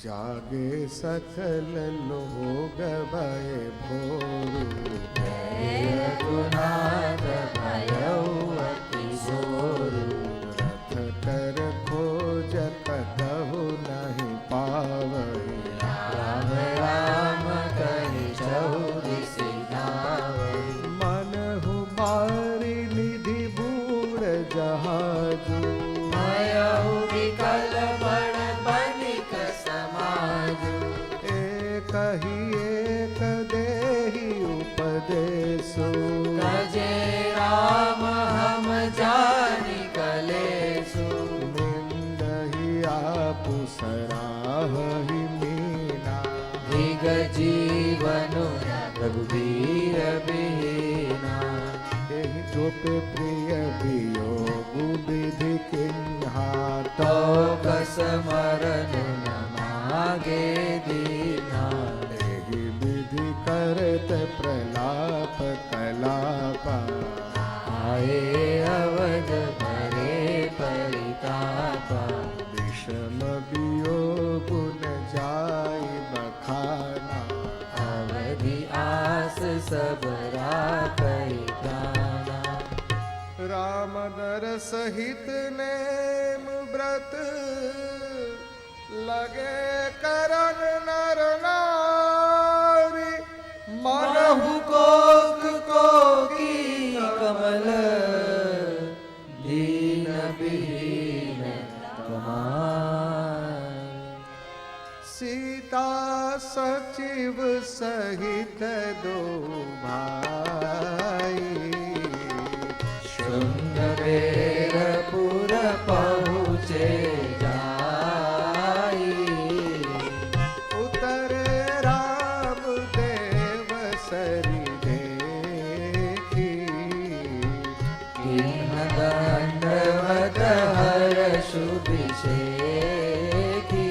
जागे सकल लोग भय भोरु रघुनाथ भयउ अति जोरु रथ कर खोज कतहु नहीं पावहि राम राम कहि चौदिसि धावहि मनहु मारि निधि बूढ़ जहाजु भयउ विकल बड़ बनिक समाजु एक ही एक देहि उपदेशु तजे राम हम जानि कलेसु निंदहि आपु सराहहि मीना दिग जीवनु रघुवीर बिना एहि जोपे प्रिय वियोगु विधि किन्हा तो कस मरन न मागे दीना एहि विधि करत प्रलाप कलापा आए अवध भरे परितापा विषम वियोग न जाय बखाना अवधि आस सब राखै प्राणा राम दर सहित नेम व्रत लगे करन नर नारी मनहु कोक कोकी कमल दीन विहीन कुमार सीता सचिव सहित दो भाई शृंगबेरपुर पहुँचे जाई उतरे राम देव सरि देखी किन्ह दंडवत हर्षु विषेखी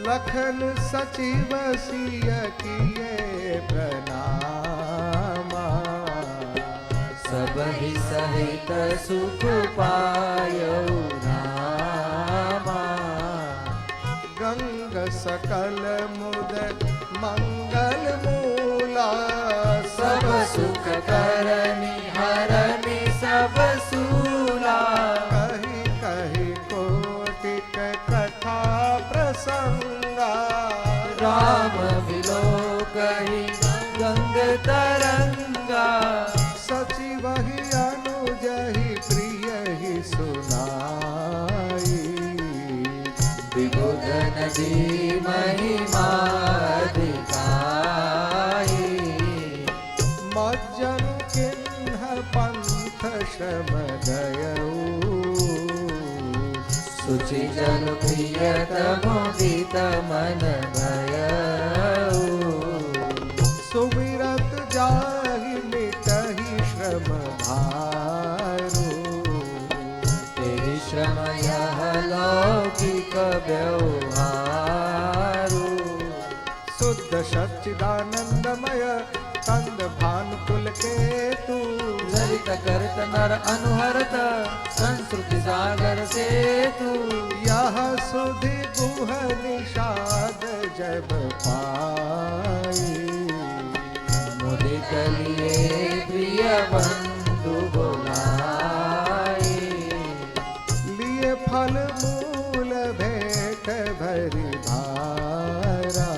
लखन सचिव सिय किए प्रणामा सबहि सहित सुख पायौ रामा गंग सकल मुद मंगल मूला सब सुख करनि हरनि सब सूला कही कही कोटिक कथा प्रसंगा राम विलोकहि गंग तरंगा सचिव ही अनुजहि प्रिय ही सुनाई विबुध नदी महिमा दिखाई मज्जन किन्ह पंथ श्रम गयऊ सुचि जन प्रियत मोदित मन भयऊ सुमिरत जाहि मिटहि श्रम भारू तेहि श्रम यह लौकिक व्यवहारू शुद्ध सच्चिदानंदमय कंद भानु कुल केतु ललित करत नर अनुहरत संस्कृति सागर सेतु यह सुधि गुह निषाद जब पाई मुदित लिए प्रिय बंधु बोलाई लिए फल मूल भेंट भरि भारा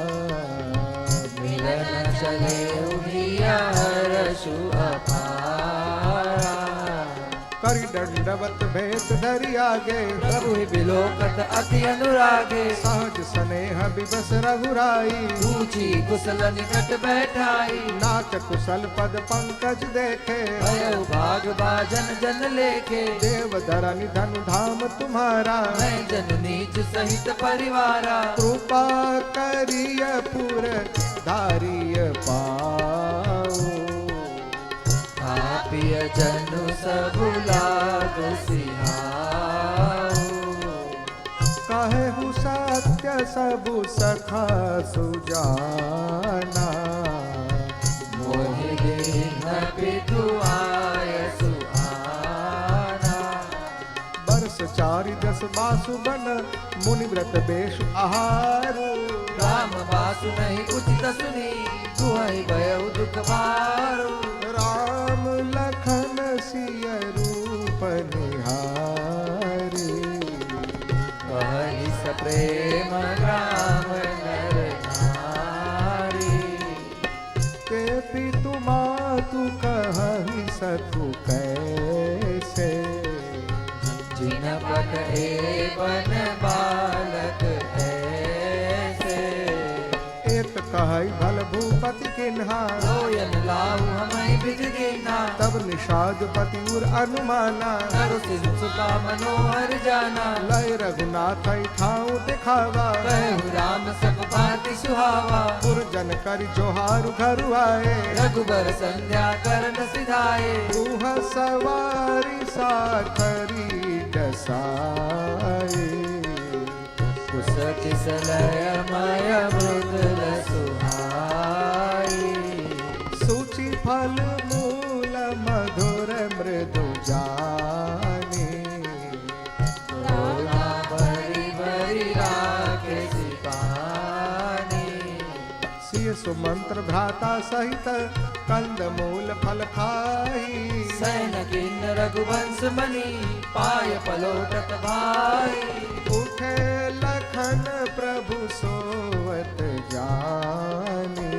मिलन चले उहिया हर्षु अपारा करि दंडवत भेंट धरि आगे प्रभु बिलोकत अति अनुरागे सहज स्नेह विवश रघुराई पूछी कुशल निकट बैठाई नाच कुशल पद पंकज देखे भयो भाग बाजन जन लेखे देव धरनि धनु धाम तुम्हारा मैं जन नीच सहित परिवारा कृपा करिय पुर धारिय पाओ पापिय जनु सबु लाग सिहाओ कहेहु सत्य सबु सखा सुजाना मोहि दीन पितु आय सुहाना बरस चारि दस बासु बन मुनि व्रत बेश आहारो। राम बासु नहीं उचित सुनी दुहै भयउ दुख भारो। राम लखन सिय रूप निहारे। कहहि सप्रेम ग्राम नर नारी। ते पितु मातु कहहि सतु कैसे। जिन पट एवन बालक ऐसे। एत कहै भल भूपति किन्हा लोयन लाऊ हमें बिज दीना। तब निषाद पति उर अनुमाना। करु सिर सुपा मनोहर जाना। लय रघुनाथ ठाऊ दिखावा। कहु राम सब भांति सुहावा। पुरजन करि जोहारु घर आए। रघुबर संध्या करन सिधाए। रूह सवारी साथरी डसाए। कुश किसलय मय मृदुल सुहाई। सूचि फल मूल मधुर मृदु जाने। तोला बरी बरी राखे सिपानी। सिय सुमंत्र भ्राता सहित कंद मूल फल खाई। सैन किन्न रघुवंश मणि पाय पलोटत भाई। उठे लखन प्रभु सोवत जाने।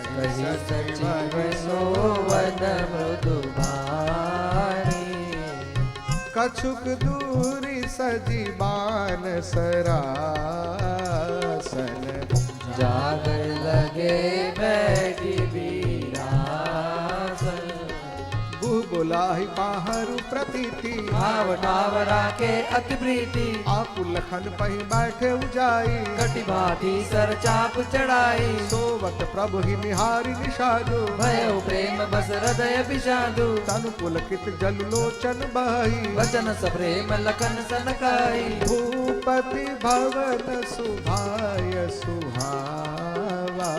कही सजीव सोवन मृदु भानी। कछुक दूरी सजीबान सरासन। जागर लगे बैठी बीरासन। गुह बुलाहि बाहरु प्रतीति। भाव ठाव राखे अति प्रीति। आपु लखन पहि बैठे उजाई। कटि भाटी सर चाप चढ़ाई। सोवत प्रभु ही निहारी निषादु। भयो प्रेम बस हृदय विषादु। तनु पुलकित जल लोचन बही। वचन सप्रेम लखन सनकाई। भूपति भवन सुभाय सुहावा।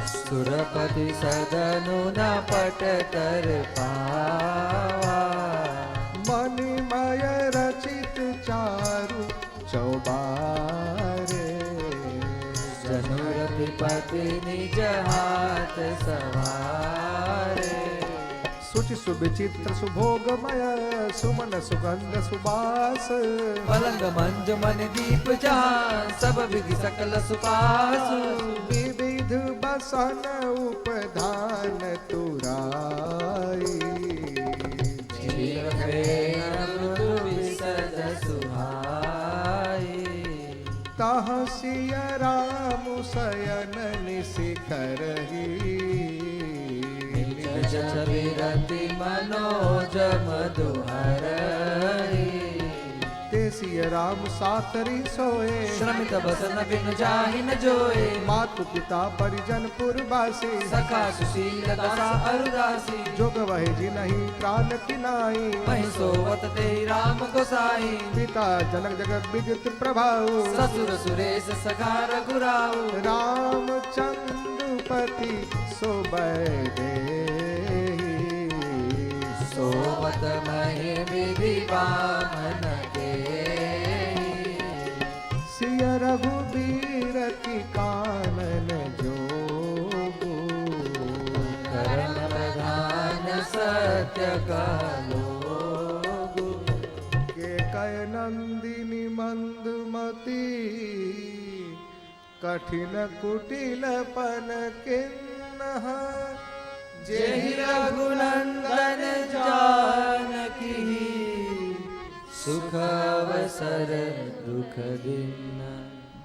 सुरपति सदनु न पट कर पावा। मणिमय रचित चारु चौबारे। जनुरतिपति निज हाथ सवारे। सुचि सुविचित्र सुभोगमय सुमन सुगंध सुबास। पलंग मंज मन दीप जहाँ सब विधि सकल सुपासु। विविध बसन उपधान तुराई। जीव प्रेम मृदु विसद सुहाई। तह सिय राम शयन निशिखरहि। विरति मनोज मधुहरहि। ते सिय राम सातरी सोए। श्रमित बसन बिनु जाहि न जोए। मातु पिता परिजन पुरवासी। सखा सुशील दशा अरुदासी। जोग वही जिनहि प्राण किनाई। वही सोवत ते राम गोसाई। पिता जनक जगत विदित प्रभाऊ। ससुर सुरेश सखा रघुराऊ। रामचंद्रपति सोबै देहि। सोवत महि विधि वामन देहि। सिय रघुबीर की कानन जोगु। करण प्रधान सत्य कहलोगु। के कय नंदिनी मंदमती। कठिन कुटिल पन किन्नह। जेहि रघुनंदन जानकी। सुख अवसर दुख दिन।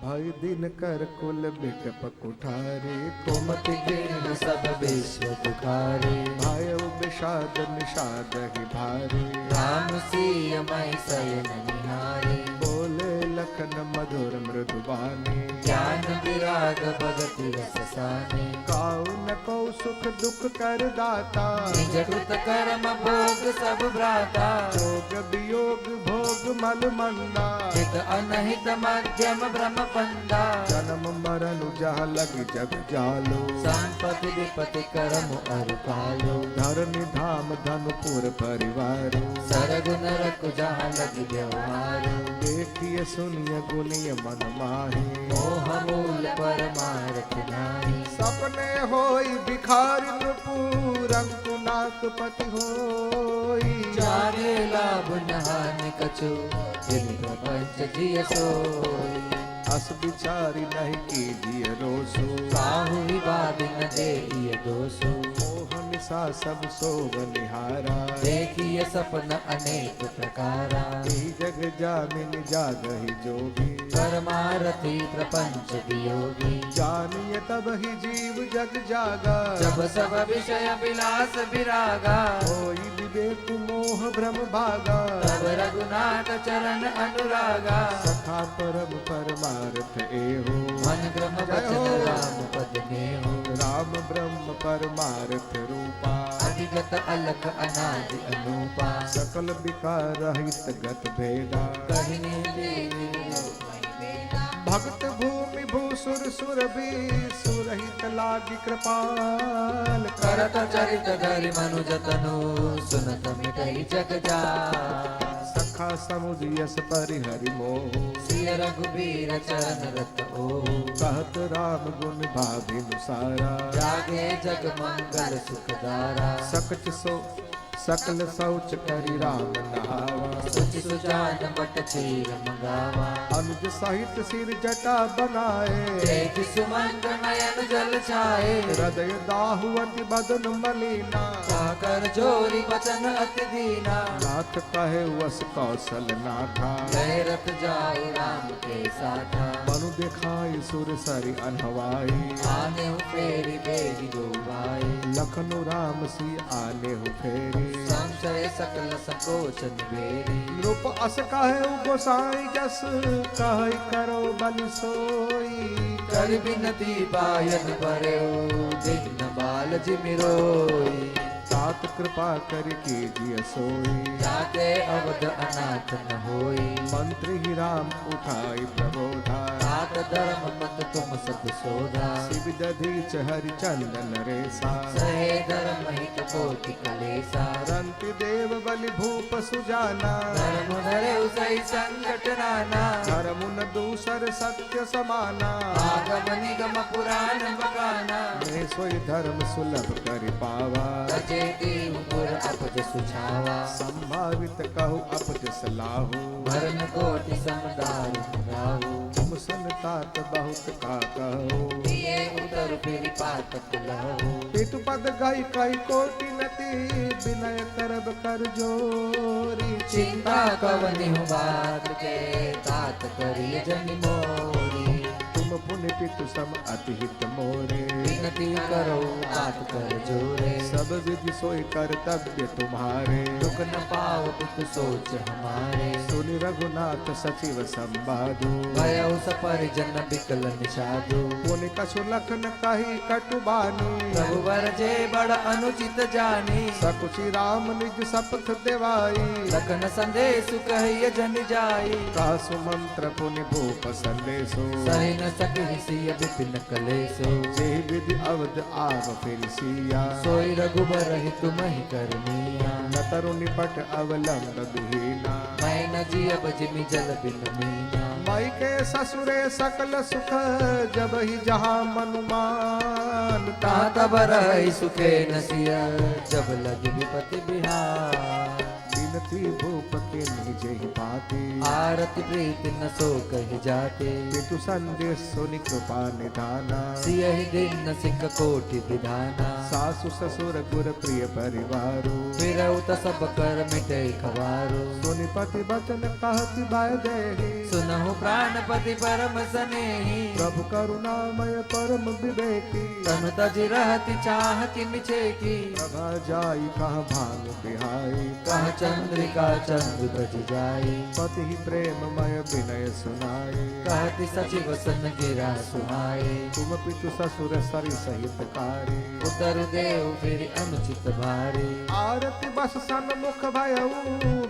भय दिन कर कुल बिटप कुठारे। कुमति गिन सब विश्व दुखारे। भय विषाद निषाद ही भारे। राम सिय मई शयन निहारे। बोले लखन मधुर मृदुबानी। ज्ञान विराग भगति रस साने। काऊ न को सुख दुख कर दाता। निज कृत कर्म भोग सब भ्राता। जोग वियोग भोग मल मंदा। हित अनहित मध्यम ब्रह्म पंदा। जन्म मरण जह लग जग जालो। संपत्ति विपत्ति कर्म अरु कालो। धरनि धाम धनुपुर परिवारो। सरग गुण रखु जहाँ लग व्यवहारो। देखिए सुनिए गुनिय मन माही, मोह मूल परमार्थ नाही। सपने होई भिखारी नृपुर अंकुनाक पति होई। जाने लाभ नहानि कछु, जिन प्रपंच जिय सोई। अस विचारी नहीं कीजिए रोसु, काहु विवाद न देहिय दोषु। मोह निशा सब सोग निहारा, देखिए सपन अनेक प्रकारा। यही जग जामिन जागहि जोगी, परमारथी प्रपंच वियोगी। जानिए तब ही जीव जग जागा, जब सब विषय विलास विरागा। होई विवेक मोह भ्रम भागा, तब रघुनाथ चरण अनुरागा। सखा परम परमार्थ एहो, मन क्रम वचन राम पद नेहो। राम ब्रह्म परमार्थ रूपा, अधिगत अलख अनादि अनूपा। सकल विकार रहित गत भेदा, कहिनी देवी भक्त भूमि भूसुर सुरभि सुरहित लागी कृपाल। करत चरित धरि मनुज तनु, सुनत मिटई जग जाय। सखा समुझ यस परिहरि मोह, सिय रघुबीर चरण रत ओहु। कहत राम गुण भाभिनुसारा, जागे जग मंगल सुखदारा। सकल शौच करि राम नहावा, सुचि सुजान बट चीर मंगावा। अनुज सहित सिर जटा बनाए, तेज सुमंत नयन जल छाए। हृदय दाहु अति बदन मलिना, कर जोरी वचन अति दीना। नाथ कहे वस कौशल नाथा, लय रथ जाऊ राम के साथा। मनु दिखाई सुर सरि अनहवाई, आने हूँ फेरी बेगी दो भाई। लखनु राम सी आने हो फेरी, संशय सकल संकोच निबेरी। नृप अस कहे गोसाई जस, कहे करो बलि सोई। कर बिनती बायन परेऊ, दिन बाल जिमिरोई। तात कृपा कर कीजिए सोई, जाते अवध अनाथ न होई। मंत्री ही राम उठाई प्रबोधा, तात धर्म पथ तुम सब सोधा। शिव दधीच हरि चंदन रेसा, सहे धर्म हित कोटि कलेसा। रंति देव बलि भूप सुजाना, धर्म धरे सही संकट नाना। धर्म न दूसर सत्य समाना, आगम निगम पुराण बखाना। मैं सोई धर्म सुलभ कर पावा, सचे देवपुर अपज सुझावा। संभावित कहु अपज सलाहु, भरन कोटि समुदाय राहु। तुम सन तात बहुत का कहो, दिए उतर फिर पातक लहु। पितु पद गई कई कोटि नति, विनय करब कर जोरी। चिंता कवनि हूँ बात के, तात करिय जनि मोरी। तुम पुण्य पितु सम अति हित मोरे, विनती करो तात कर जोरे। सब विधि सोई कर्तव्य तुम्हारे, दुख न पाओ पितु सोच हमारे। सुनि रघुनाथ सचिव संवादु, भयउ सपरिजन बिकल निषादु। पुनि कछु लखन कही कटुबानी, रघुवर जे बड़ अनुचित जानी। सकुचि राम निज शपथ देवाई, लखन संदेश कहिय जन जाई। का सुमंत्र पुनि भूप संदेशो, सही न सके सिय विपिन कलेसो। जे विधि अवध आव फिर सिया, सोई रघुबर ही तुम ही करनिया। न तरु निपट अवलंब विहीना, मैं न जियब जिमि जल बिन मीना। मई के ससुरे सकल सुख, जब ही जहाँ मनुमान। कहाँ तब रही सुखे न सिय, जब लगी विपति बिहार। बिनती भूप के निज ही पाती, आरती प्रीति न सो कहि जाते। पितु संदेश सुनि कृपा निधाना, सिय ही दिन न सिख कोटि विधाना। सासु ससुर गुर प्रिय परिवारो, फिर उत सब कर मिटे खवारो। सुनि पति बचन कहति भय देहि, सुनहु प्राणपति परम सनेही। प्रभु करुणामय परम विवेकी, तनु तजि रहति चाहति मिछे की। प्रभा जाई कहाँ भांग बिहाई, कह चंद्रिका चंद्र बज जाई। पति ही प्रेममय विनय सुनाई, कहति सचिव सन गिरा सुहाए। तुम पितु ससुर सरि सहित कारी, उतर देव फिर अनुचित भारी। आरती बस सन्मुख भयऊ,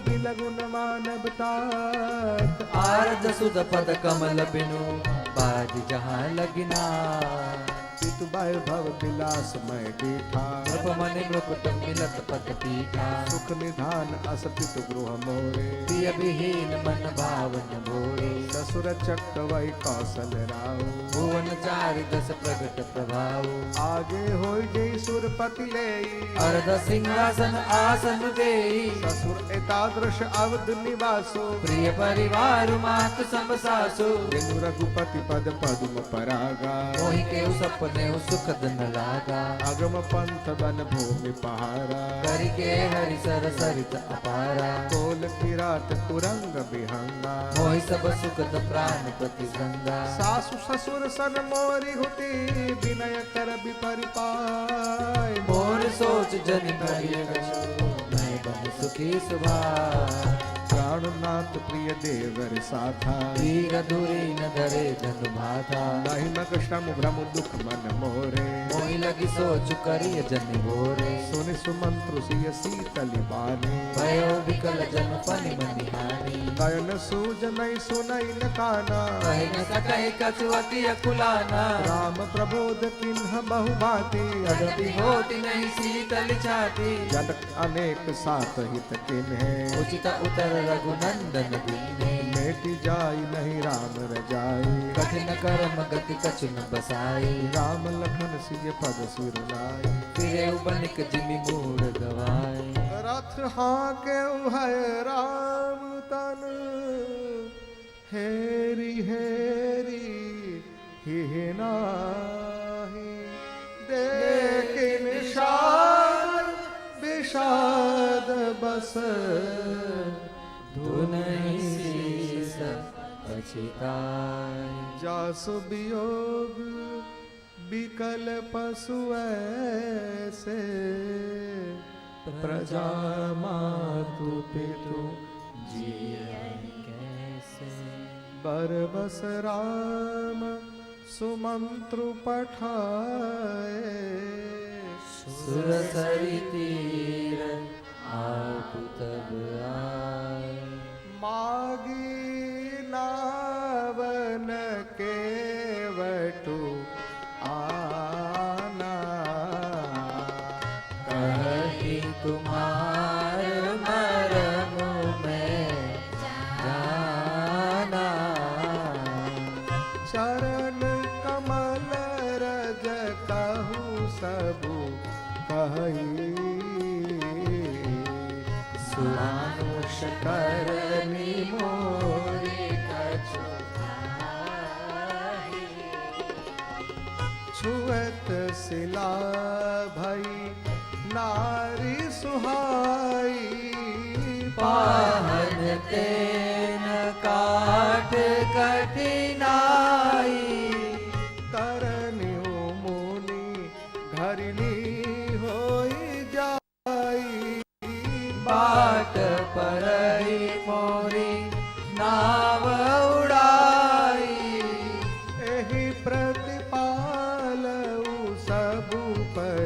बिलगुन मानव तात। आरत सुध पद कमल बिनु, बाज जहाँ लगिना। पितु अमित वैभव विलास मैं डीठा नृप मनि मुकुट मिलत पत पीठा सुख निधान असपित गृह मोरे प्रिय विहीन मन भावन भोरे ससुर चक्र वै कौशल राव भुवन चारि दस प्रगट प्रभाव आगे होय जय सुरपति ले अर्ध सिंहासन आसन देई ससुर एतादृश अवध निवासो प्रिय परिवार मात सब सासु बिनु रघुपति पद पद्म परागा मोहि के सपने सुखद न लागा अगम पंथ वन भूमि पहारा करि के हरि सर सरित अपारा कोल किरात तुरंग विहंगा मोहि सब सुखद प्राण प्रति गंगा सासु ससुर सन मोरी हुति विनय कर विपरिपाय मोर सोच जन करिय कछु मैं बन सुखी सुभा प्राणनाथ प्रिय देवर साथा धीर धुरी न धरे धनु भाथा नहीं मग श्रम भ्रम दुख मन मोरे मोहि लगी सोच करिय जन भोरे सुनि सुमंत्रु सिय शीतलि बानी भयो विकल जन पनि मनि हानि नयन सूज नहीं सुनई न काना कहि न सकहि कछु अति अकुलाना राम प्रबोध किन्ह बहु भांति यद्यपि होति नहीं शीतल छाती जनक अनेक सात हित किन्हे उचित उतर रघुनंदन दीने मेटि जाई नहीं राम रजाई कठिन कर्म गति कछु न बसाई राम लखन सिय पद सिरुलाई फिरे बनिक जिमि मूढ़ गवाई रथ हाँके है राम तन हेरी हेरी ही नाही देख निषाद विषाद बस धुनहि शीस पछिताय जासु वियोग विकल पशु ऐसे प्रजा मातु पितु जियन कैसे बरबस राम सुमंत्रु पठाए सुरसरि तीर आपु तब आए मागी नावन के वटु आना कहि तुम्हार मरम में जाना चरण कमल रज कहु सबु कहि सुमानुष करनी मोरे कछु छुअत सिला भई नारी सुहाई पाहन तेन काट कठिनाई तरन्यु मुनि घरिनी होई जाई बाट परई मोरी नाव उड़ाई एहि प्रतिपाल सबु परिवारु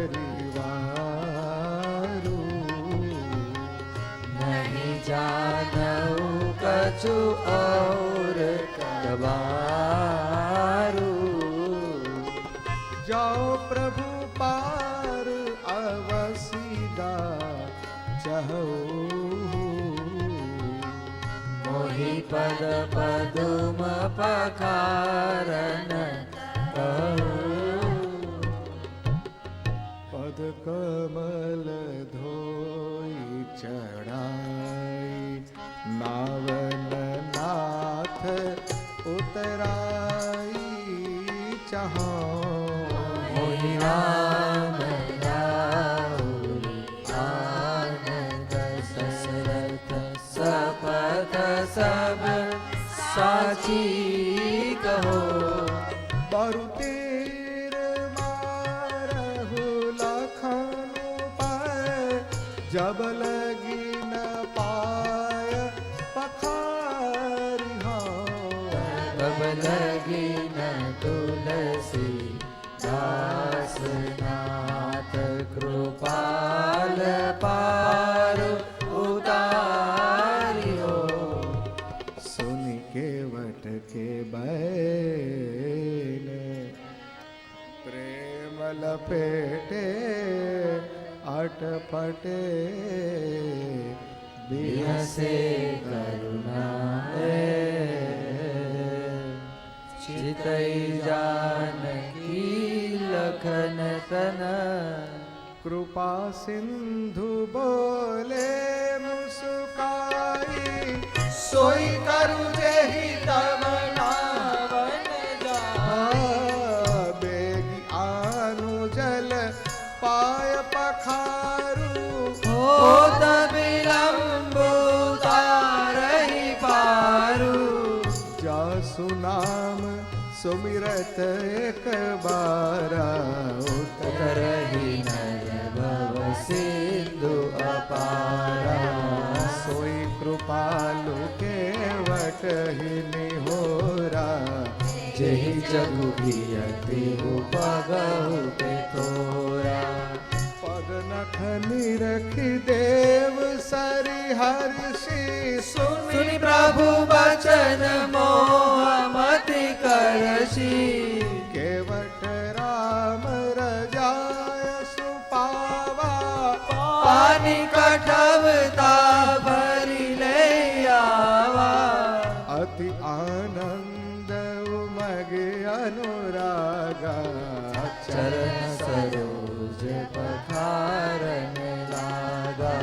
नहीं जानऊ कछु और कबारू जाओ प्रभु पार अवसीदा चहो मोहि पद पदुम पखारन कहूँ पद कमल धोई चढ़ाई नावन नाथ उतराई चहो मोहि राम राउरी आनंद दशरथ सपथ सब साची कहो बरु तीर मारहु लखन पर जब लगी न पाय पखारी तब लगी न तुलसी दास नाथ कृपाल पार उतारियो सुन के वट के केवटे बिहसे करुणाए चितई जानकी लखन तन कृपा सिंधु बोले मुस्काई सोई करु जेहि तब नावन जाय बेगी आनु जल पाय पखारू होत विलंब तारहि पारू जासु नाम सुमिरत एक बारा उतरहि नर भव सिंधु अपारा सोई कृपालु केवट ही निहोरा जेहि जगु भियति उपगहु ते तोरा पद नख निरखि देव सरि हर्षि सुनि प्रभु बचन मोह मति करषि केवट राम रजाय सुपावा पानी कठवता भरि ले आवा अति आनंद उमग अनुरागा चरण सरोज पखारन लागा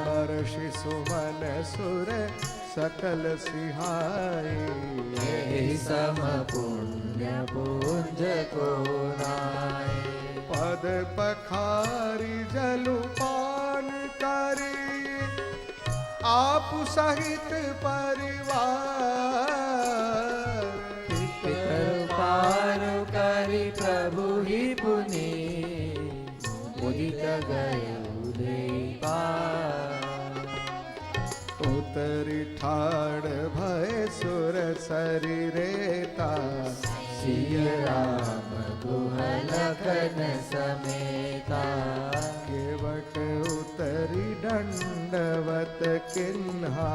महर्षि सुमन सुर सकल सिहाई एहि सम पुण्य पुंज को नाय पद पखारी जलु पान करी आप सहित परिवार पितर पार करि प्रभु ही पुनि मुदित गयो देहि पार उतरी ठाड़ भय सुर सरी रेता सिय राम गुहलखन समेता केवट उतरी दंडवत किन्हा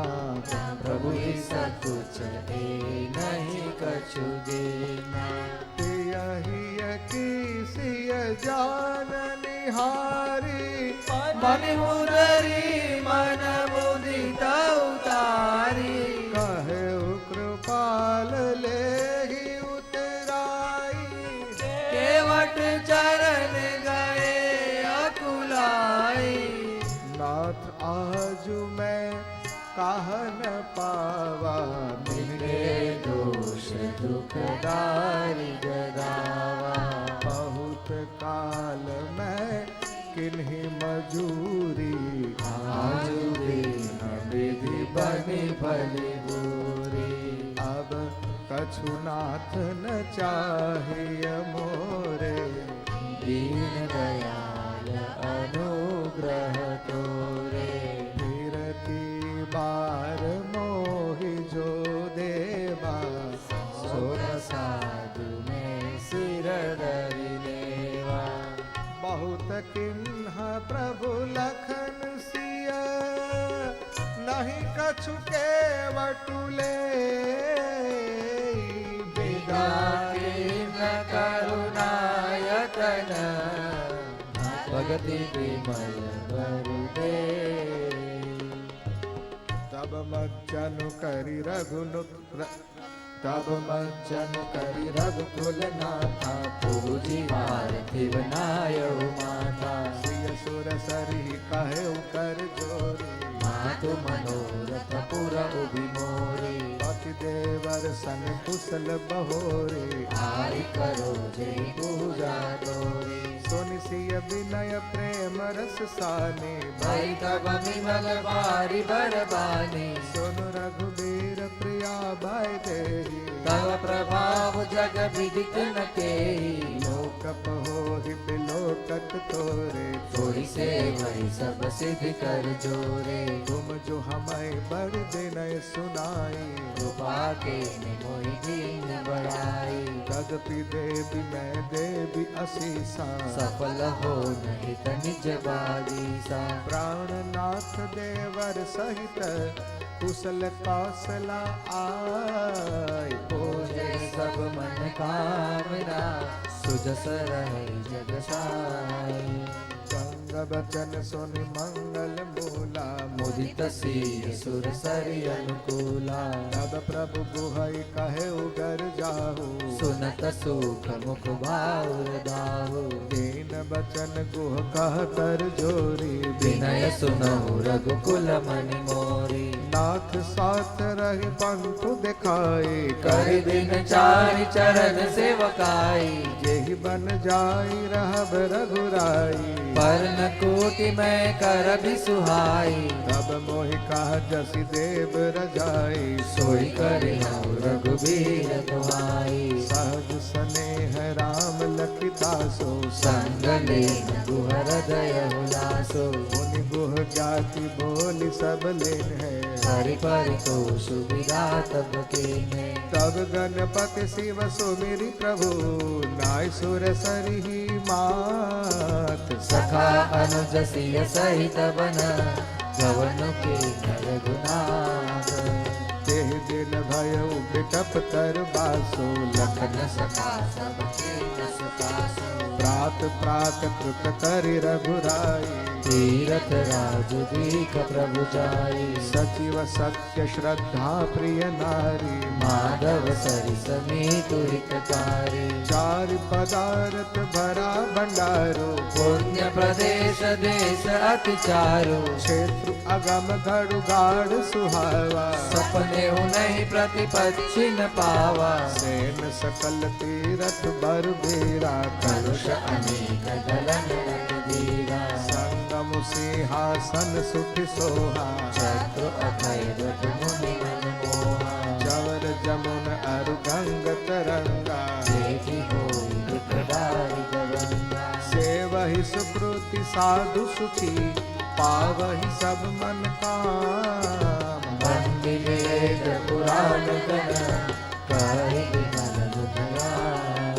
प्रभु ही सकुच ए नहीं कछु देना यही की सिय जान निहारी मन मुदरी मन मुदित उतारी कहे कृपाल लेहि उतराई केवट चरण गए अकुलाई नाथ आजु मैं काह न पावा मिले दोष दुखदारी गदावा बहुत काल मैं किन्हीं मजूरी आजु दिन विधि बनि भली बुरी अब कछु नाथ न चाहिए मोरे दीन दयाल अनुग्रह तोरे फिरती बार मोहि जो देवा सो साधु में सिर धरि लेवा बहुत किन्ह प्रभु लखन सिया नहीं कछु के वटुले विदा न करुणायतन भगति विमल वरुदे तब मज्जनु करि रघुनु तब मज्जन करि रघुकुल नाथा पूजी पार्थिव नायउ माता सिय सुर सरी कहे कर जोरी मातु मनोरथ पुर उबिमोरी पति देवर सन कुशल बहोरे आई करो जय पूजा तोरी सोनि सिय विनय प्रेम रस साने भई तब विमल बारी बरबानी सोनु रघुबीर प्रिया भय देहि तव प्रभाव जग विदित न केहि लोक पहोहि बिलोकत तोरे तोरी से वही सब सिद्ध कर जोरे तुम जो हमें बड़ विनय सुनाई कृपा के मोहि दीन बड़ाई तदपि देवी मैं देवी असीसा सफल हो नहीं निज बागीसा प्राणनाथ देवर सहित कुशल कौशला आय पूजे सब मन कामना सुजस रहे जग साई गंगा प्रवचन सुनि मंगल मूला। मुदित सिय सुर सरि अनुकूला। तब प्रभु गुहै कहे उगर जाहु। सुनत सुख मुख बाउर दाहु। दीन बचन गुह कह कर जोरी। विनय सुनहु रघुकुल मनि मोरी। नाथ साथ रहि पंथु दिखाए। कर दिन चारि चरण सेवकाई। जेहि बन जाई रहब रघुराई। पर्ण कोटि मैं कर भी सुहाई। तब मोहि कहा जसि देव रजाई। सोई करि हऊँ रघुबीर दुआई। सहज स्नेह राम लखिदासो। संग लेन गुह हृदय उल्लासो। मुनि गुह जाति बोली सब लेन है। हरि परितोष सुविधा तब कीन्हे। तब गणपति शिव सुमिरि प्रभु। नाय सुर सरिहि मात। सखा अनुज सिय सहित बन गवन के रघुनाथ। तेहि दिन भयउ बिटप तर बासो। लखन सखा सब कीन सुपासो। प्रात प्रात कृत करि रघुराई। तीरथ राज दीख प्रभु जाई। सचिव सत्य श्रद्धा प्रिय नारी। माधव सरिस मीतु हितकारी। चार पदार्थ भरा भंडारो। पुण्य प्रदेश देश अति चारु। क्षेत्र अगम घड़ु गाढ़ सुहावा। सपने नहीं प्रतिपच्छिन पावा। सेन सकल तीरथ बर बेरा। कलुष अनेक गलन रत दीरा। संगम सिंहासन सुख सोहा। शत्रु अभय रघु मुनि मन मोहा। चवर जमुन अरु गंग तरंगा। देखी होई दुखदारी गवंगा। सेवहि सुकृति साधु सुखी। पावहि सब मन काम। वंदि वेद पुराण गण कहि विमल मुद्राम।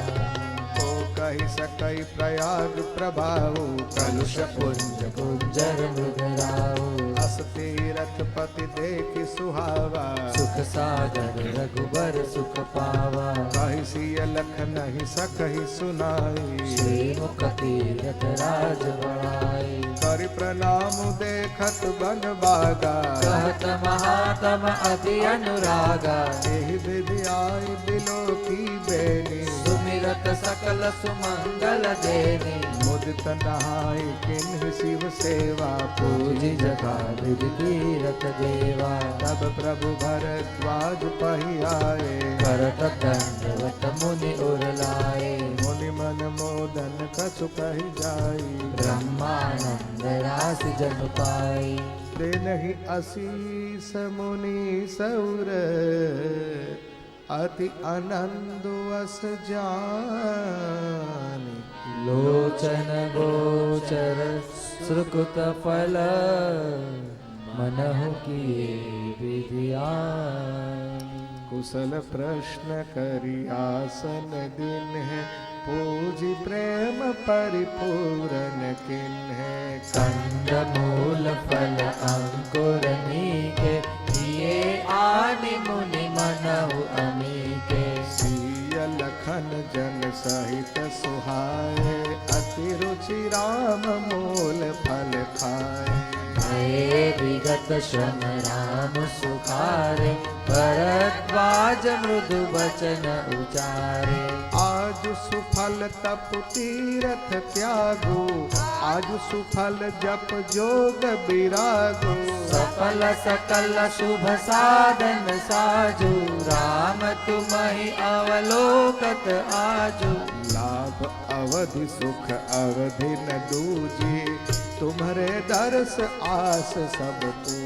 को कहि सकई प्रयाग प्रभाऊ। कलुष पुंज कुंजर मृगराऊ। अस तीरथ पति देखि सुहावा। सुख सागर रघुबर सुख पावा। कहि सिय लख नहीं सकहि सुनाई। श्री मुख तीरथ राज बढ़ाई। करि प्रणाम देखत बन बागा। कहत महात्म अति अनुरागा। एहि विधि आई बिलो की बेनी। सुमिरत सकल सुमंगल देनी। मुदित नहाई किन्हि शिव सेवा। पूजी जगा विधि तीरथ देवा। तब प्रभु भरद्वाज पहि आए। करत दंडवत मुनि उर लाए। मुनि मन मोदन कछु कहि जाई। ब्रह्मानंद रास जन पाई। देनहि असीस मुनि सौर। अति आनंद अस जानी। लोचन गोचर सुकृत फल। मनहु किए विधिया। कुशल प्रश्न करि आसन दिन है। पूजी प्रेम परिपूरन किन्हे। कंद मूल फल अंकुर नीके। किए आदि मुनि मनहु अमीके। सिय लखन जन सहित सुहाए। अति रुचि राम मूल फल खाए। भये विगत श्रम राम सुखारे। भरद्वाज मृदु वचन उचारे। आज सुफल तप तीरथ त्यागो। आज सुफल जप जोग विरागो। सफल सकल शुभ साधन साजु। राम तुम्हि अवलोकत आजु। लाभ अवधि सुख अवधि न दूजी। तुम्हारे दर्श आस सब पूजी।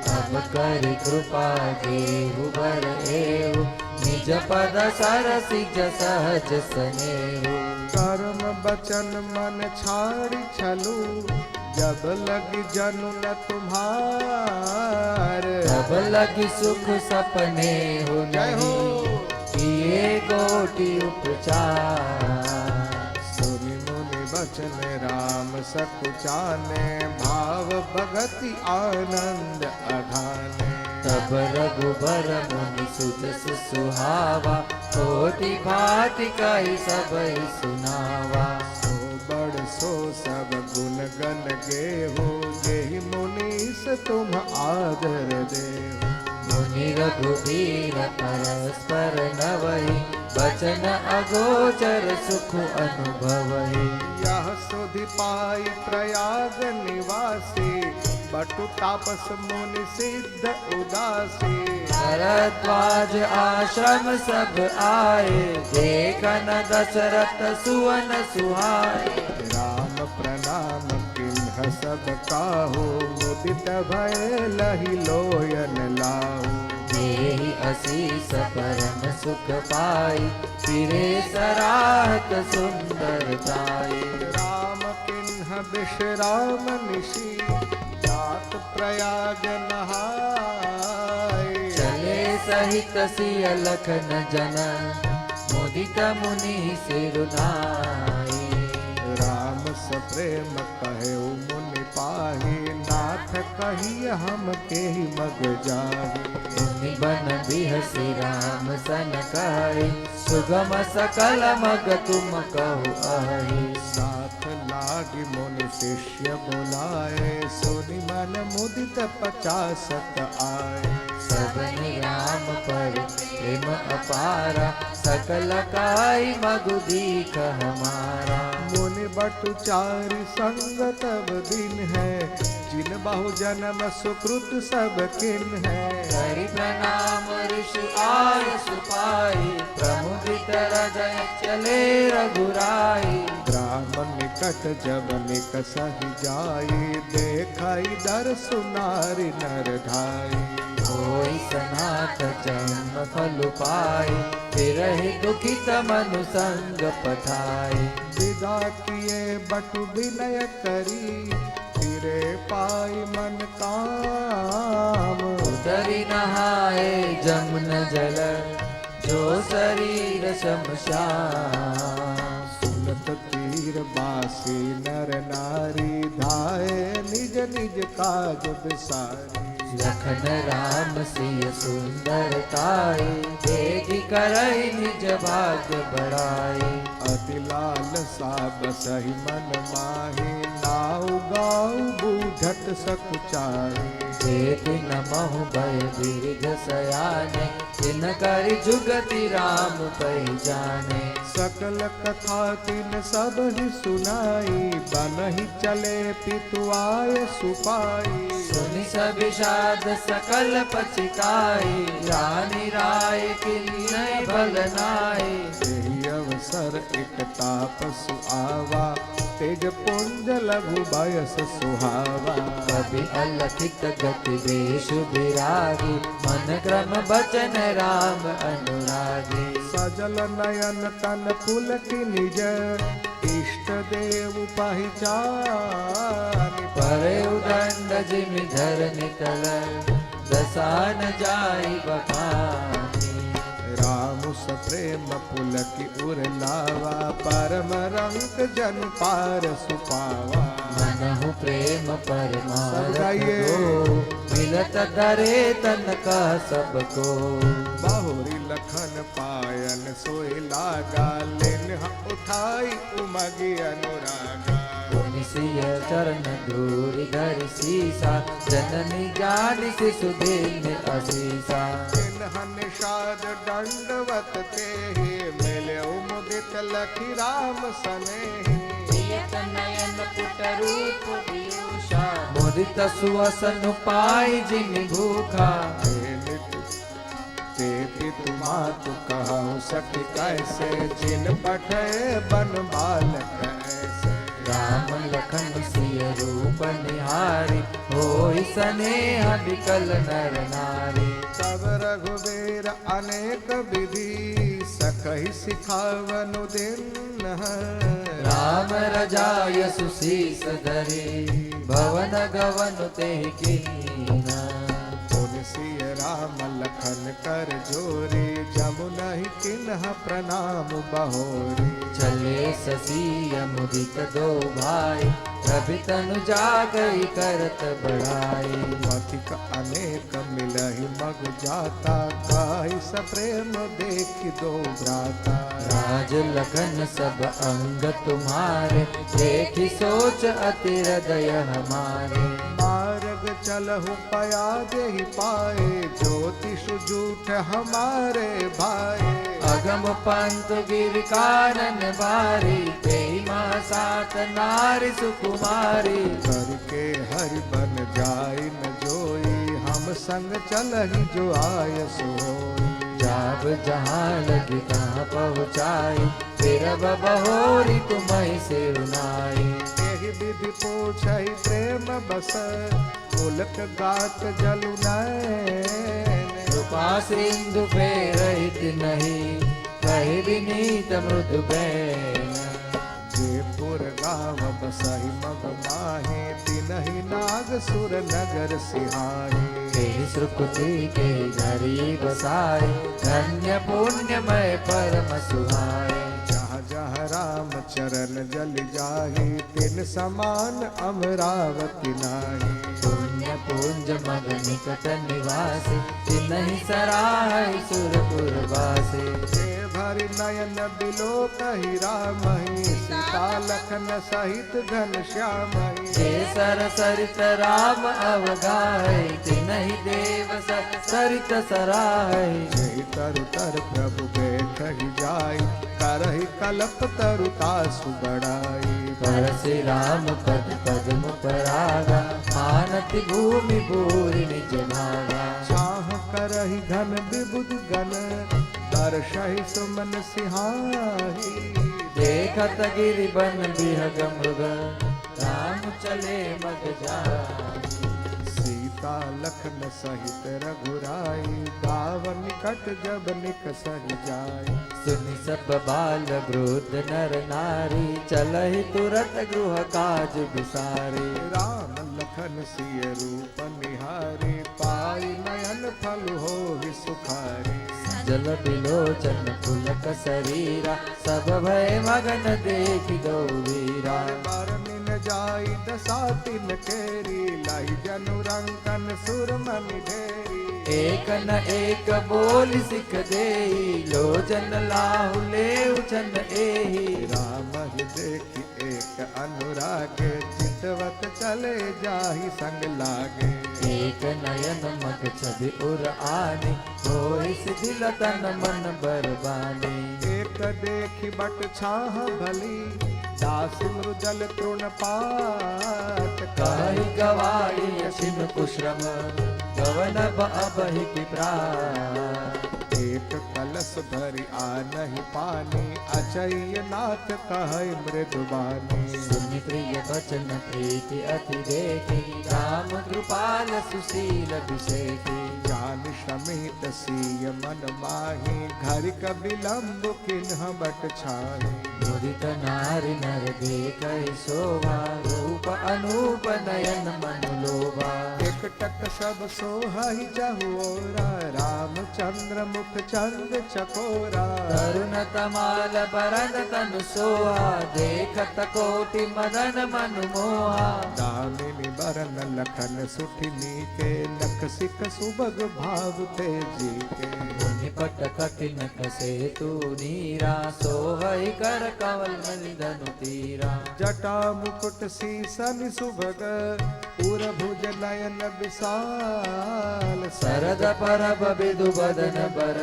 अब कर कृपा देहु बर एहु। निज पद सरसिज सहज स्नेहु। कर्म बचन मन छाड़ी छलू। जब लगी जनु न तुम्हार। तब लगी सुख सपने हो जय हो। नहीं। किए कोटि उपचार। सुनि मुनि बचन राम सकुचाने। भाव भगति आनंद अघाने। तब रघुबर मुनि सुजस सुहावा। कोटि भांति कहि सबहि सुनावा। सो बड़ सो सब गुण गण गेहूँ जेहि मुनीस तुम आदर देहु। मुनि रघुबीर परस्पर नवहि बचन अगोचर सुख अनुभवहि। यह सुधि पाई प्रयाग निवासी बटु तापस मुनि सिद्ध उदासी। भरद्वाज आश्रम सब आए देखन दशरथ सुवन सुहाए। राम प्रणाम किन्ह सब काहू मुदित भय लहि लोयन लाहू। देहि असीस परम सुख पाई फिरे सराहत सुंदरताई। राम किन्ह विश्राम निशि जात प्रयाग नहाय। चले सहित सिय लखन जन मुदित मुनि सिरुनाई। राम सप्रेम कहु मुनि पाहि नाथ कहिय हम केहि मग जाहि। मुनि बन बिहसि राम सन कहि सुगम सकल मग तुम कहु अहि। साथ लागी मुनि शिष्य बुलाए सुनि मन मुदित 50 आए। सबनि राम पर प्रेम अपारा सकल काई मगु दीख हमारा। मुनि बटु चारि संग तब दिन है जिन बहु जन्म सुकृत सब किन है। करि प्रणाम ऋषि आय सुपाई प्रमुदित हृदय चले रघुराई। ग्राम निकट जब निकसहि जाई देखई दर सुनारि नर ढाई। होई सनाथ जन्म फल पाई फिरहि दुखित मनु संग पठाई। विदा किए बटु विनय करी फिरे पाई मन काम। उतरि नहाए जमुन जल जो शरीर शमशान। सुनत तीर बासी नर नारी धाये निज निज काज बिसारी। लखन राम सिय सुंदरताई देखि करहि निज भाग्य बढ़ाई। अति लाल सा बसहि मन माहि नाउ गाऊ बूझत सकुचाई। देखि नमहु भय दीर्घ सयाने जिन करि जुगति राम पहिचाने। सकल कथा तिन सब ही सुनाई बनहि चले पितु आय सुपाई। सुनि सबिषाद सकल पछिताई रानी राय किन्हीं बल नाई। एहि अवसर एक तापसु आवा तेज पुंज लघु बयस सुहावा। कवि अलखित गति वेश विरागी मन क्रम बचन राम अनुरागी। सजल नयन तन पुलकि निज इष्ट देव पहिचान। परे उदंड जिमि धरनि तल दसान जाई बखानी। राम सप्रेम पुलकि उर लावा परम रंग जन पार सुपावा। मनहु प्रेम परमारथ गाइए। को मिलत धरे तन का सबको। बहुरी लखन पायन सोई लागा लेन उठाई उमगी अनुरागा। सिय चरण धूरि धरि सीसा जननी जानि शिशुदेन असीसा। जिन्ह निषाद दंडवत तेहि मिले मुदित लखि राम सनेहि। नयन पुट रूप पीयूषा मुदित सुवसन पाई जिमि भूखा। ते पितु मातु कहु सखि कैसे जिन पठे बन बालक ऐसे। राम लखन सिय रूप निहारी होई स्नेह विकल नर नारी। तब रघुवीर अनेक विधि सखहि सिखावनु दिन। राम रजाय सुशीस धरी भवन गवन तेहि कीन्हा। पुनि सिय राम लखन कर जोरी, जमुना ही किन्ह प्रणाम बहोरी। चले ससी मुदित दो भाई, रवि तनु जागई करत बढ़ाई। मतिक अनेक मिलहि मग जाता, काहि सप्रेम देखि दो भ्राता। राज लखन सब अंग तुम्हारे, देखी सोच अति हृदय हमारे। मार्ग चलहु पया देहि पाए, ज्योतिष जूठ हमारे भाई। अगम पंत गिर कानन बारी, तेई माँ सात नारी सुकुमारी। करके हरि बन जाय न जोई, हम संग चलहि जो आय सोई। जाब जहाँ लगी तहाँ पहुँचाई, फिर अब बहोरी तुम्हें से रुनाई। एहि विधि पोछहि प्रेम बस, पुलक गात जलु नैन। कृपा सिंधु पे रहित नहीं, कहि विनीत मृदु बैन। जयपुर गाँव बसहि मग माहे, तिनहि नाग सुर नगर सिहाही। तेहि सुकृति के घरी बसाए, धन्य पुण्यमय परम सुहाए। जहाँ जहाँ राम चरण जल जाहि, तिन समान अमरावती नाही। पुण्य पुंज मग निकट निवासी, तिन्हि सराय सुरपुर वासी। जे भरि नयन बिलो कहि रामहि, सीता लखन सहित घन श्यामहि। हे सर सरित राम अवगाहे, तिन्हि देव सरित सराय। जहि तरु तर प्रभु बैठहि जाय, करहि कलप तरुतासु बढ़ाई। परसि राम पद पद्म परागा, मानति भूमि भूरि निज भागा। छाह करहि घन विबुध गण, बरसहि सुमन सिहाही। देखत गिरि बन बिहग मृग, राम चले मग जाई। सीता लखन सहित रघुराई, गाव निकट जब निकसहि जाय। सुनि सब बाल वृद्ध नर नारी, चलहि तुरत गृह काज बिसारी। राम लखन सिय रूप निहारी, पाई नयन फल होहि सुखारी। जल बिलोचन पुलक शरीरा, सब भय मगन देखि दो वीरा। बरनिन जाय दशा तिन केरी, लाहि जनु रंकन सुरमनि ढेरी। एक न एक बोल सिख देई, लोचन लाहु लेउचन एही। राम ही देखि एक अनुरागे, चितवत चले जाहि संग लागे। एक नयन मग छवि उर आनी, होई सिधिल तन मन बरबानी। एक देखि बट छाह भली, दास मृदल तृण पात कहि गवाई असिन कुश्रम, गवन अबहि पिपरा। एक कलश भरि आनहि पानी, अचय नाथ कहै मृदुबानी। सुनि प्रिय बचन प्रीति अति देखी, राम कृपाल सुशील अभिषेकी। जान समेत सिय मन माही, घर क विलम्ब किन्ह बट छाही। मुदित नारी नर देखै शोभा, रूप अनूप नयन मन लोभा। एकटक सब सोहहि जहुओरा, रामचंद्र मुख चंद चकोरा। तरुण तमाल बरन तनु सोहा, देखत कोटि मदन मन मोहा। दामिनी बरन लखन सुठिनी के, लख सिख सुबग भाव तेजी के। निपट कठिन कसे तू नीरा, सोहई कर कवल धनु तीरा। जटा मुकुट सीसन सुभग, उर भुज नयन विशाल। शरद परब विदु बदन बर,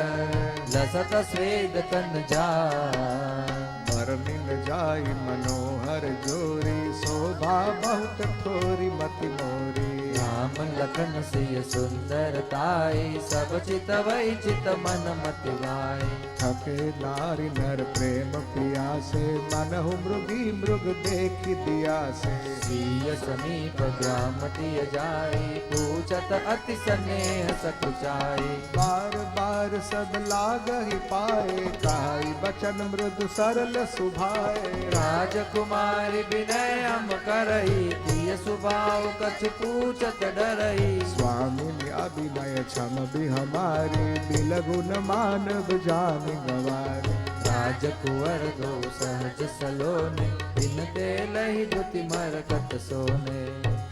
लसत स्वेद कन जाय। बरनिन जाय मनोहर जोरी, शोभा बहुत थोरी मति मोरी। राम लखन सिय सुंदरताई, सब चित वै चित मन मति गाय। थके नारी नर प्रेम पियासे, मनहु मृगी मृग देखि दियासे। सिय समीप ग्राम तिय जाई, पूछत अति स्नेह सकुचाई। बार बार सब लागहि पाए, काई बचन मृदु सरल सुभाए। राजकुमारी विनय हम करई, प्रिय स्वभाव कछु पूछत डरई। स्वामी अभिनय क्षम भी हमारे, बिलगुन मानव जान गवारे। राजकुंवर दो सहज सलोने, बिनते लही धुति मरकत सोने।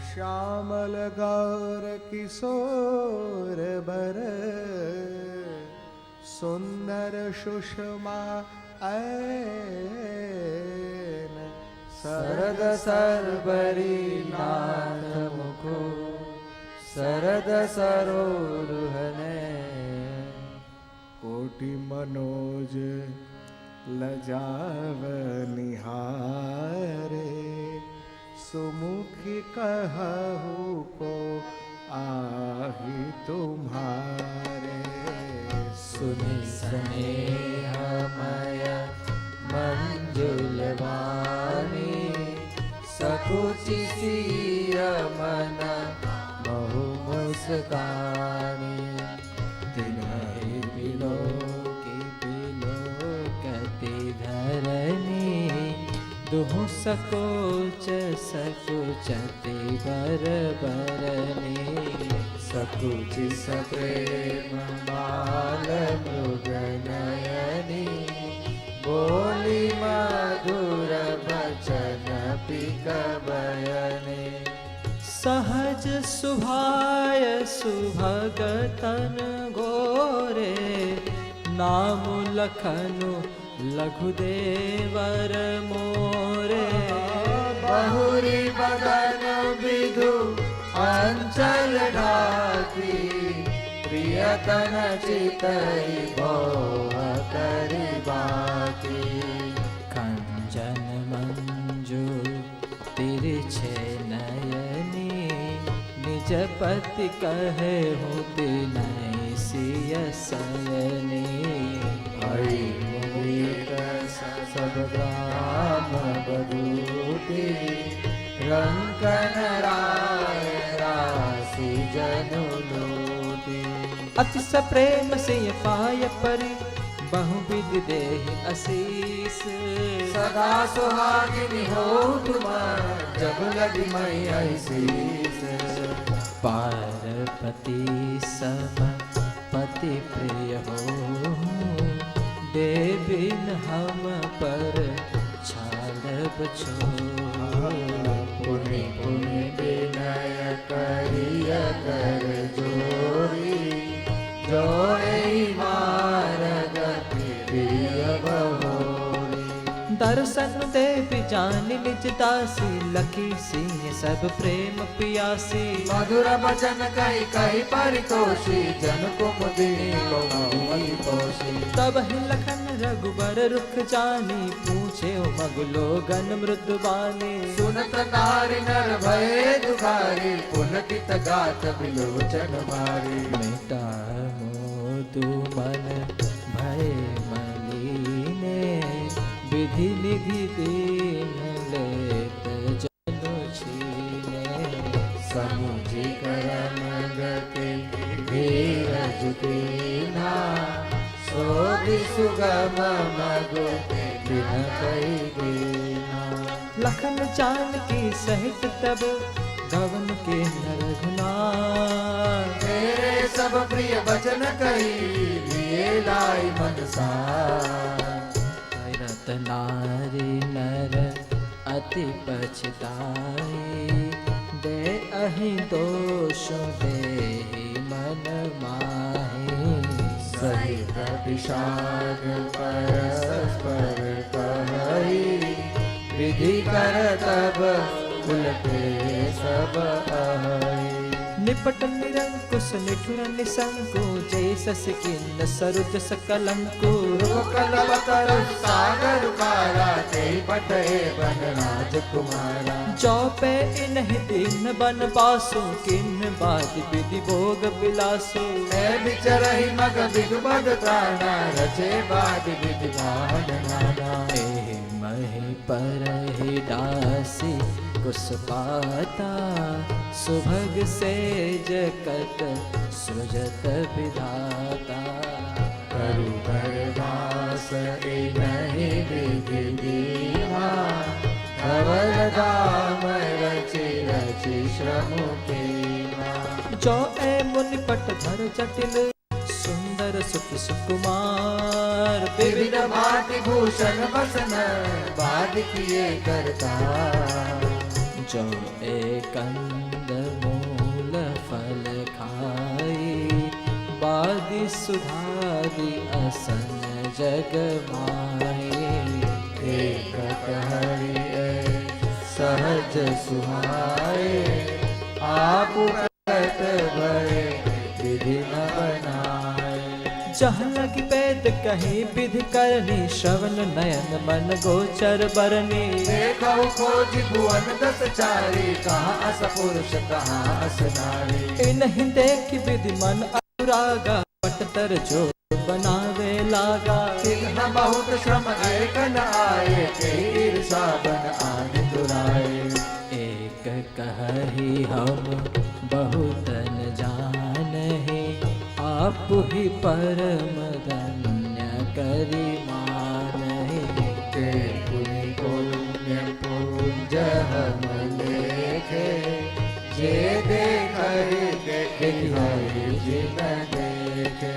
श्यामल गौर किशोर बर, सुंदर सुषमा ऐन। शरद सरबरी नाथ मुखो, शरद सरोरुहने। कोटि मनोज लजाव निहारे, सुमुखी कहु को आहि तुम्हारे। सुनि स्नेहमय मंजुल वाणी, सकुचि सिय मन बहु मुस्कानी। तिन्हि बिलोकति धरनी, दुहु सकोच सकुचति बर बरनी। सकुचि सप्रेम बाल मृग नयनी, बोली मधुर बचन पिक बयने। सहज सुभाय सुभगतन गोरे, नाम लखनु लघुदेवर मोरे। बहुरी बदन विधु अंचल ढाकी, प्रियतन चितई भोह करि बाकी। कंचन मंजू तिरछे नयनी, निज पति कहे होती नहीं सिय सयनी। हरि सब ग्राम बधूति, रंकन राय राशि जनु लोटी। अति सप्रेम से पाय परि, बहुविध देहि असीस। सदा सुहागिनी हो तुम, जब लगी मई ऐसीस। पार्वती सम पति प्रिय हो, देविन हम पर छाड़ब छो। पुनि पुनि विनय करिय कर जोरी, जोई मार्ग प्रिय बहोरी। दर्शन देवी जानि निज दासी, लखी सिंह सब प्रेम पियासी। मधुर बचन कही कही परितोषी, जन कुमुदिनी कोमल पोषी। तब ही लखन रघुबर रुख जानी, पूछे मगुलो गन मृदुबानी। सुनत नारी नर भय दुखारी, पुलकित गात बिलोचन मारी। मिटा मोदु मन भय मलिने, विधि निधि दीन लेत जनु छीने। समुझि करम गति धीरज दीना, सोधि सुगम मगु बिन कई दीना। लखन जानकी सहित तब, गवन के नर घुनार। तेरे सब प्रिय बचन कही, लिए लाई मन सार। करत नारी नर अति पछताई, दे अहि दोष देहि मन माही। सहित विषाद परस्पर कहई, विधि कर तब उलटे सब अहई। निपट निरंकुश निठुर निशंकु, जय सस किन्न सरुज सकलंकु। कलवतरु सागर कारा, ते पटे बन राजकुमारा। चौपे इन्हि दीन बन बासु, किन्न बाद विधि भोग बिलासु। मैं बिचरहि मग विधु बद प्राणा, रचे बाद विधि वाहन नाना। एहि महि परहि दासी कुसपाता, सुभग सेज कत सृजत विधाता। करु भरदास इन्हि विधि दीवा, धवल धाम रचि रचि श्रम के। जो ए मुनि पट धर जटिल सुंदर सुख सुकुमार, विविध भांति भूषण बसन बाद किए करता। जो एक कंद मूल फल खाई, बादी सुधारी असन जग माए। एक हरि सहज सुहाए, आप प्रकट भय विधि न बनाए। जहाँ लगी वेद कही विधि करनी, श्रवण नयन मन गोचर बरनी। देखो खोज भुवन दस चारी, कहाँ अस पुरुष कहाँ अस नारी। इन्हीं देखी विधि मन अनुरागा, पटतर जो बनावे लागा। किन्ह बहुत श्रम एक न आए, कई ईर्षा बन आन दुराए। एक कही हम बहुतन जानहि, आप ही परम धन्य करि मानहि। ते पुनि पुण्य पुंज हम लेखे, जे देखहि देखहि जिन देखे।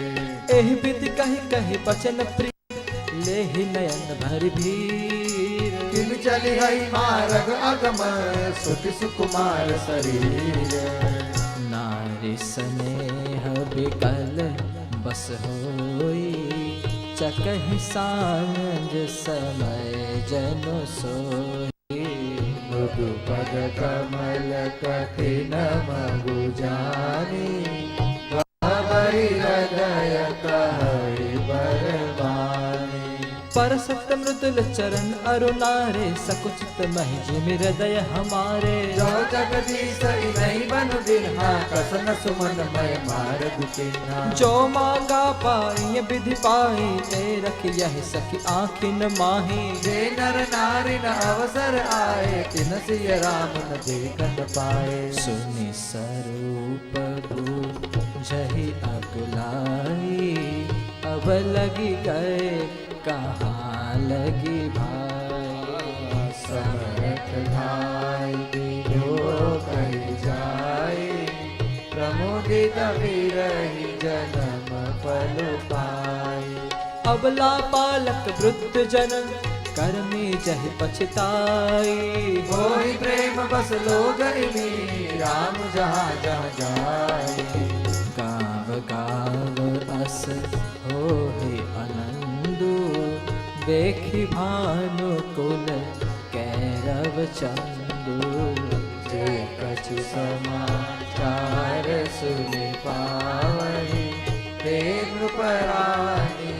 एहि विधि कही कही बचन प्रिय, लेहि नयन भरि भीर। तिन चली हई मार्ग अगम, सुखि सुकुमार शरीर। नारी स्नेह बिकल बस होई, चकहि सांझ समय जनु सोई। मृदु पद कमल कठिन मगु जानी, गहबरी हृदय कहई बरबानी। परसत मृदुल चरण अरुणारे, सकुचित महि जिमि हृदय हमारे। जो जगदीश नहीं बनु दिन्हा, कसन सुमन मय मार्ग चिन्हा। जो मांगा पाई विधि पाई, ए रखियहि सखी आँखिन माही। जे नर नारी न अवसर आए, तिन सिय राम न देखन पाए। सुनि स्वरूप जहि अकुलाई, अब लगी गए कहाँ लगी भाई। समर्थ धाय दिलो कहि जाय, प्रमोदित विरहि जन्म फल पाई। अबला बालक वृद्ध जन, कर्मी जहि पछताई। होई प्रेम बस लोग इमी, राम जहाँ जहाँ जाए। गाव गाव अस होहि आनंदु, देखि भानु कुल कैरव चंदु। जे कछु समाचार सुनि पावहि, ते नृपरानी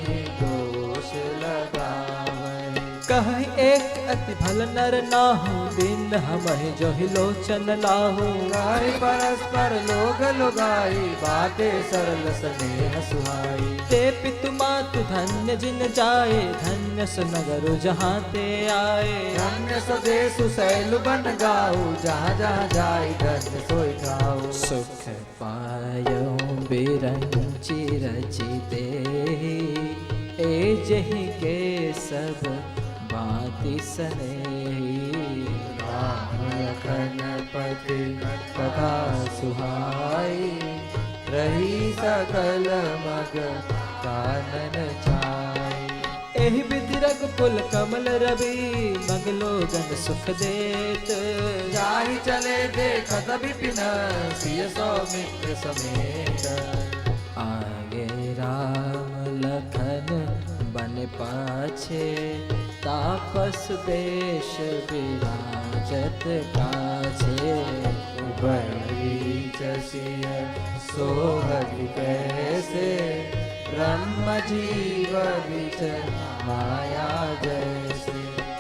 दोष लगावहि। कहि एक अति भल नर नाहु, दिन हमहि जोहि लोचन लाहु। गाय परस्पर लोग लुगाई, बाते सरल स्नेह सुहाई। ते पितु मातु धन्य जिन जाए, धन्य सुनगरु जहाँ ते आए। धन्य स्वदेशु शैल बन गाऊ, जहाँ जहाँ जाई धन्य सोई गाऊ। सुख पायो बिरंचि रचिते, ए जहि के सब बाति सनेही। राम लखन पति कथा सुहाई, रही सकल मग कानन छाई। एहि विधि रघुकुल कमल रवि, मंगलो गण सुख देत। जाहि चले देखत विपिन, सिय सौमित्र समेत। आगे राम लखन बन पाछे, तापस बेश विराजत काछे। बड़ी चसिय सोहति कैसे, ब्रह्म जीव बिच माया जैसे।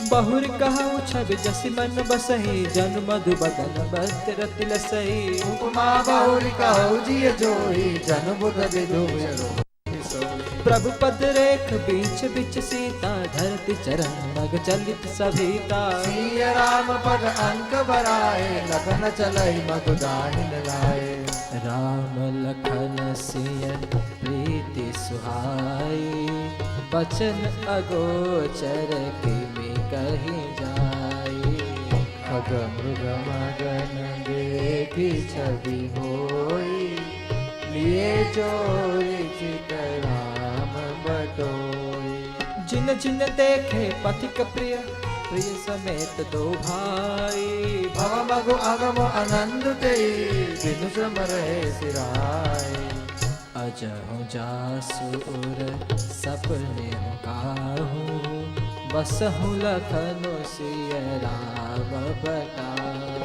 बहुर कहु छवि जसि मन बसहि, जन मधु बदन बत रति लसहि। उपमा बहुरी कहु जिय जोई, जन बुध विदु प्रभु पद रेख बीच बीच सीता, धरती चरण मग चलित सभीता। सिय राम पद अंक बराए, लखन चलई मधुदाहिन लाए। राम लखन सिय प्रीति सुहाई, बचन अगोचर किमि कहि जाई। खग मृग मगन देखी छवि होई, लिए चोरी चित राम बटोई। जिन जिन देखे पथिक प्रिय, प्रिय समेत दो भाई, भव मगु अगम आनंद तेई, बिनु श्रम रहे सिराय। अजहु जासुर सपने काहू, बसहु लखनु सिय राम बताओ।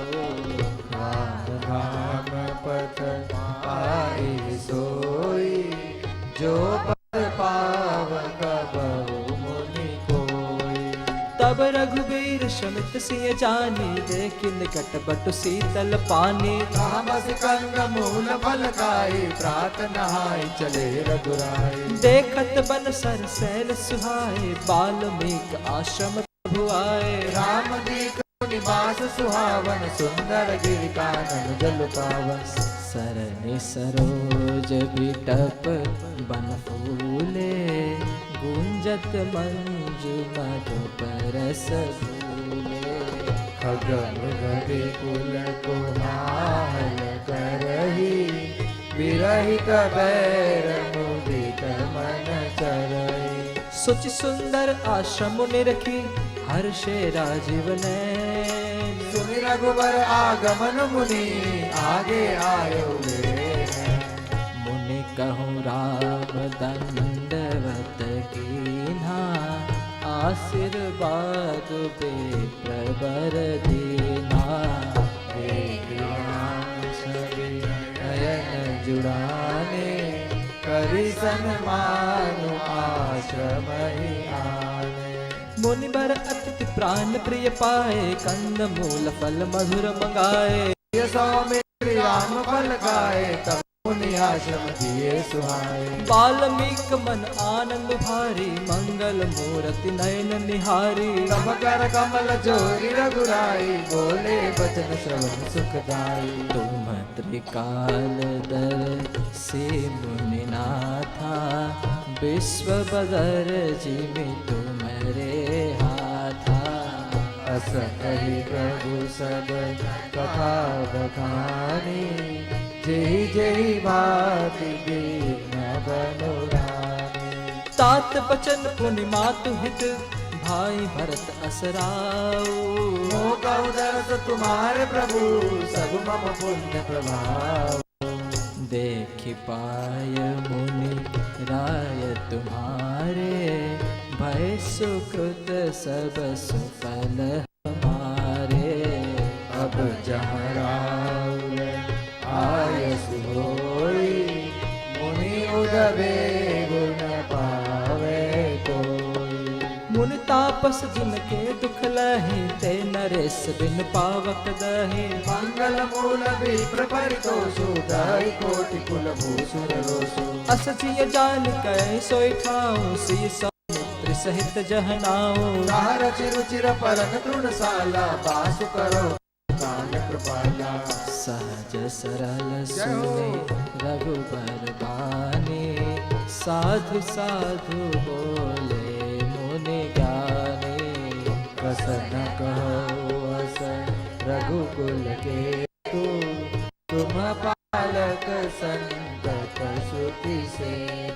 राम धाम पथ पाई सोई, जो पद पावक बहु मुनि कोई। तब रघुबीर शमित सिय जानी, देखि निकट बटु शीतल पानी। तामस कंद मूल फल खाई, प्रात नहाई चले रघुराई। देखत बन सर सैल सुहाए, बाल्मीक आश्रम प्रभु आए। राम दीक निवास सुहावन, सुंदर गिरि कानन जल पावन। सरनि सरोज बिटप बन फूले, गुंजत मंजु मधुपर फूले। खग मृग विपुल कोलाहल करही, बिरहि कबैर मुदित मन चरहि। सुचि सुंदर आश्रम निरखी, हर्षे राजीव नैन। सुनि रघुबर आगमन मुनि, आगे आयो लेन। मुनि कहूँ राम दंडवत कीन्हा, आशीर्वाद विप्र बर दीन्हा। नयन जुड़ाने, करि सन्मान आश्रम ही आने। मुनि बर अतिथि प्राण प्रिय पाए, कंद मूल फल मधुर मंगाए। ये सौमित्र राम फल खाए, तब मुनि आश्रम दिए सुहाए। बाल्मीक मन आनंद भारी, मंगल मूर्ति नयन निहारी। तब कर कमल जोरी रघुराई, बोले बचन श्रवण सुखदाई। तुम त्रिकाल दर से मुनि नाथा, विश्व बदर जिमि तुम्हारे हाथा। अस कहि प्रभु सब कथा बखानी, जेहि जेहि बात दीन बनोरानी। तात बचन पुनि मातु हित, भाई भरत असराओ। मोह कहु दरस तुम्हारे प्रभु, सब मम पुण्य प्रभाव। देखि पाय मुनि राय तुम्हारे, भय सुकृत सब सुफल हमारे। अब जहाँ राउर आयस होई, मुनि उदबे गुण पावे कोई। मुनि तापस जिनके दुख लहे, ते नरेश बिन पावक दहे। मंगल मूल विप्र परितोषु, दहि कोटि कुल भूषुर रोषु। अस जिय जान कै सोई ठाऊं, सिय सौमित्र सहित जहनाऊं। तार चिरुचिर परन तृणशाला, बासु करो काल कृपाला। सहज सरल सुने रघुबर बानी, साधु साधु बोले मुनि ज्ञानी। कस न कहो अस रघुकुल के तू, तुम पालक संतत श्रुति से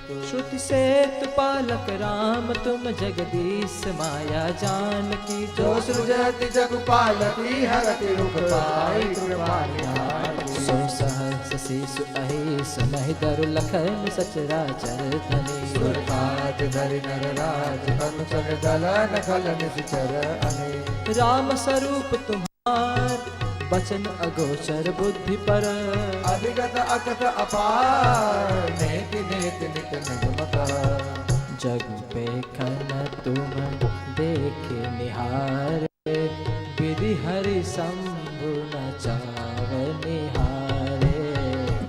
तू। श्रुति से तु पालक राम, तुम जगदीश माया जानकी। जो सृजति जग पालती, हरति रुख पाई कृपा निधानी। सो सहस शिशु अहिस, महि दरु लखन सचराचर धनी। सुरपात धरि नर राज, अनुचर दलन खलन सिचर अने। राम स्वरूप तुम्हार, बचन अगोचर बुद्धि पर। अधिगत अकथ अपार, नेति नेति नित निगमकार। जग पेखन तुम देखे निहारे, विधि हरि शंभु न चाव निहारे।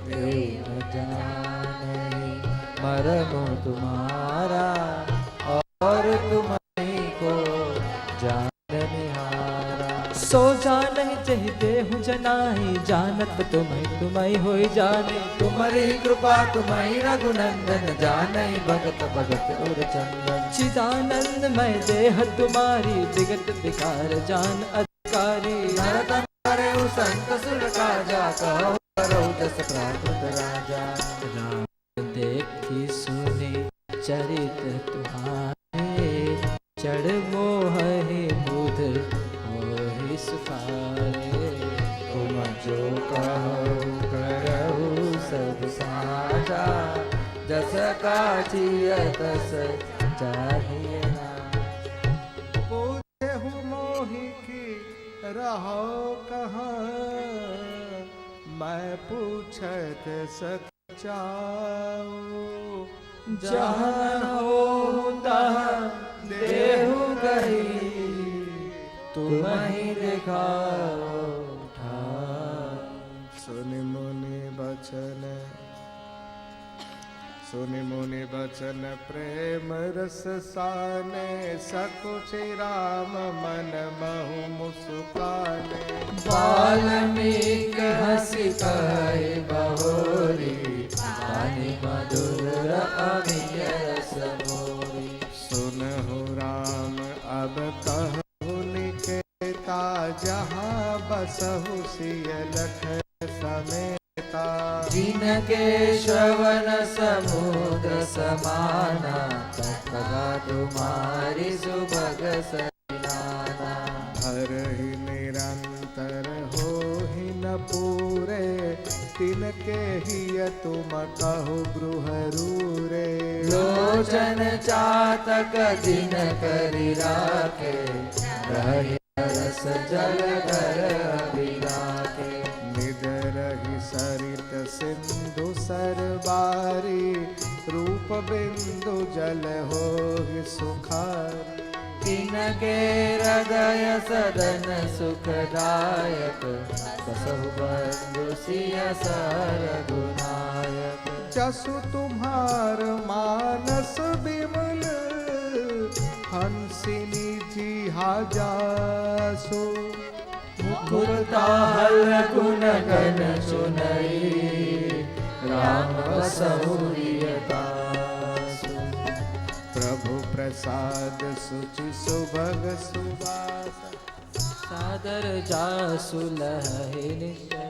देव जाने मरमु तुम्हारा, और तुम्हीं को जान निहारा। सो जानहि जहि देहु जनाहि, जानत तुम्हि होई जाने। तुम्हारी कृपा तुम्हारी रघुनंदन, जानई भगत भगत उर चंदन। चिदानंद मैं देह तुम्हारी, विगत विकार जान अधिकारी। विकारी नरतन करे संत सुर काजा कहो करो जस प्राकृत राजा राम देखी सुने चरित तुम्हारे चढ़ मोह बुध मोहि सुखारे तुम जो कहो करहु सब साजा जस काछिय तस चाहिए ना पूछे हूँ मोहि की रहो कहाँ मैं पूछत सचाओ जहाँ हो तहाँ देहु गई तुम ही दिखाओ सुनि मुनि बचन प्रेम रस साने सकुचि राम मन महु मुस्काने वाल्मीकि हंसी कहे बहोरी वाणी मधुर अमिय रस मोरी सुनहु राम अब कहु निकेता जहाँ बसहु सिय लख समेता जिनके श्रवण समुद्र समाना तत्का तुम्हारी सुभग सनाना हरहि निरंतर होहि न पूरे तिनके हिय तुम कहु गृहरूरे लोचन चातक दिन करि राखे रहि रस जल कर अभिलाखे निज रहि सरित सिंधु सरबारी रूप बिंदु जल होहि सुखारी तिनके हृदय सदन सुखदायक कसहु बंधु सिय सर गुनायक जसु तुम्हार मानस बिमल हंसिनी जी जासु मुकुरताहल गुण गण सुनई राम बसहुरियतासु प्रभु प्रसाद सुचि सुभग सुबास सादर जासु लहे नित्य